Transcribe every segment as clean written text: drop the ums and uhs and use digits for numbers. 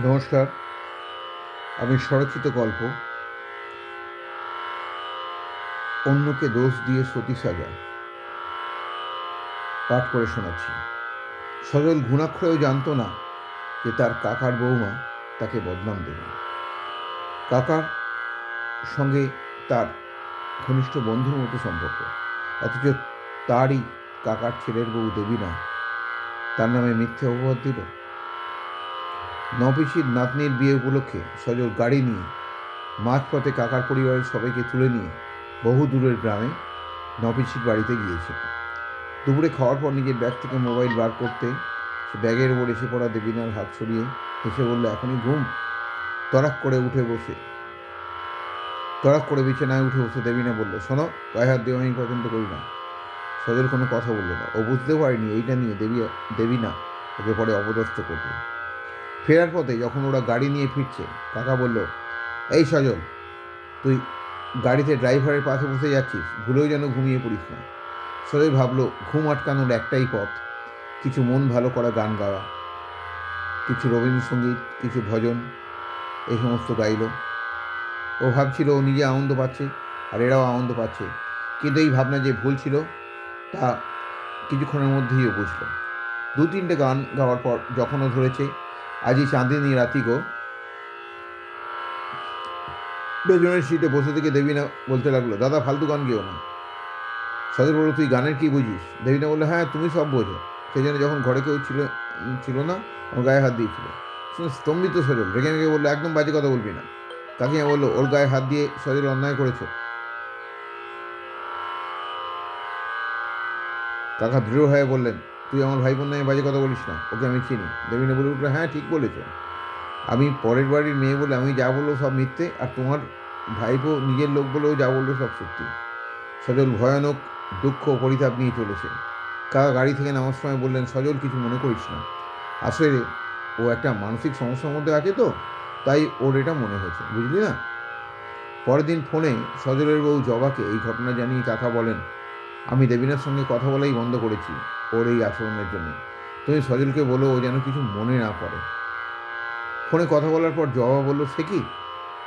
নমস্কার। আমি স্বরচিত গল্প অন্যকে দোষ দিয়ে সতী সাজা পাঠ করে শোনাচ্ছি। সজল ঘুণাক্ষরেও জানত না যে তার কাকার বৌমা তাকে বদনাম দেবে। কাকার সঙ্গে তার ঘনিষ্ঠ বন্ধুর মতো সম্পর্ক, অথচ তারই কাকার ছেলের বউ দেবীনা তার নামে মিথ্যে অপবাদ দিল। নপিসির নাতনির বিয়ে উপলক্ষে সজল গাড়ি নিয়ে মাঝপথে কাকার পরিবারের সবাইকে তুলে নিয়ে বহু দূরের গ্রামে নপিসির বাড়িতে গিয়েছিল। দুপুরে খাওয়ার পর নিজের ব্যাগ থেকে মোবাইল বার করতে সে ব্যাগের ওপর এসে পড়া দেবীনার হাত সরিয়ে হেসে বলল, এখনই ঘুম? তড়াক করে বিছানায় উঠে বসে দেবীনা বলল, শোনো, গায়ে হাত দেওয়া আমি পছন্দ করি না। সজল কোনো কথা বলল না। ও বুঝতে পারেনি এইটা নিয়ে দেবীনা ওকে পরে অপদস্থ করবে। ফেরার পথে যখন ওরা গাড়ি নিয়ে ফিরছে, কাকা বলল, এই সজল, তুই গাড়িতে ড্রাইভারের পাশে বসে যাচ্ছিস, ভুলেও যেন ঘুমিয়ে পড়িস না। সজল ভাবলো, ঘুম আটকানোর একটাই পথ, কিছু মন ভালো করা গান গাওয়া, কিছু রবীন্দ্রসঙ্গীত, কিছু ভজন, এই সমস্ত গাইল। ও ভাবছিল ও নিজে আনন্দ পাচ্ছে আর এরাও আনন্দ পাচ্ছে, কিন্তু এই ভাবনা যে ভুল ছিল তা কিছুক্ষণের মধ্যেই ও বুঝল। 2-3টে গান গাওয়ার পর যখন ও ধরেছে আজি চাঁদিনী রাতি গো, পেছনের সিটে বসে থেকে দেবীনা বলতে লাগলো, দাদা ফালতু গান গেও না। সজল বলল, তুই গানের কি বুঝিস? দেবীনা বললো, হ্যাঁ তুমি সব বোঝো। সেই জন্য যখন ঘরে কেউ ছিল না, ওর গায়ে হাত দিয়েছিল। শুনে স্তম্ভিত সজল রেগে মেগে বললো, একদম বাজে কথা বলবি না। কাকিমা বললো, ওর গায়ে হাত দিয়ে সজল অন্যায় করেছো। কাকা দৃঢ় হয়ে বললেন, তুই আমার ভাইবোন নামে বাজে কথা বলিস না, ওকে আমি চিনি। দেবীনা বলে উঠলো, হ্যাঁ ঠিক বলেছ, আমি পরের বাড়ির মেয়ে বলে আমি যা বললো সব মিথ্যে, আর তোমার ভাইপো নিজের লোক বলেও যা বললো সব সত্যি। সজল ভয়ানক দুঃখ ও পরিতাপ নিয়ে চলেছে। কাকা গাড়ি থেকে নামার সময় বললেন, সজল কিছু মনে করিস না, আসলে ও একটা মানসিক সমস্যার মধ্যে আছে তো, তাই ওর এটা মনে হয়েছে, বুঝলি না? পরের দিন ফোনে সজলের বউ জবাকে এই ঘটনা জানিয়ে কাকা বলেন, আমি দেবীনার সঙ্গে কথা বলাই বন্ধ করেছি ওর এই আচরণের জন্য। তুমি সজলকে বলো ও যেন কিছু মনে না করে। ফোনে কথা বলার পর জবা বলল, সে কি,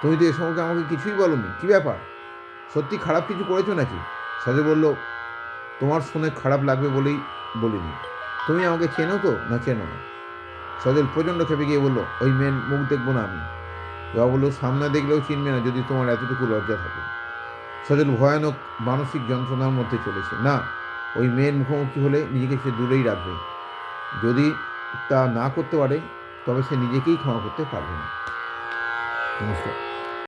তুমি তো এ সম্পর্কে আমাকে কিছুই বলোনি, কী ব্যাপার? সত্যি খারাপ কিছু করেছো নাকি? সজল বলল, তোমার শুনে খারাপ লাগবে বলেই বলিনি। তুমি আমাকে চেনো তো না চেনো না? সজল প্রচণ্ড খেপে গিয়ে বলল, ওই মেয়ের মুখ দেখবো না আমি। জবা বলল, সামনে দেখলেও চিনবে না যদি তোমার এতটুকু লজ্জা থাকে। সজল ভয়ানক মানসিক যন্ত্রণার মধ্যে চলেছে। না, ওই মেয়ের মুখোমুখি হলে নিজেকে সে দূরেই রাখবে। যদি তা না করতে পারে তবে সে নিজেকেই ক্ষমা করতে পারবে না। নমস্কার।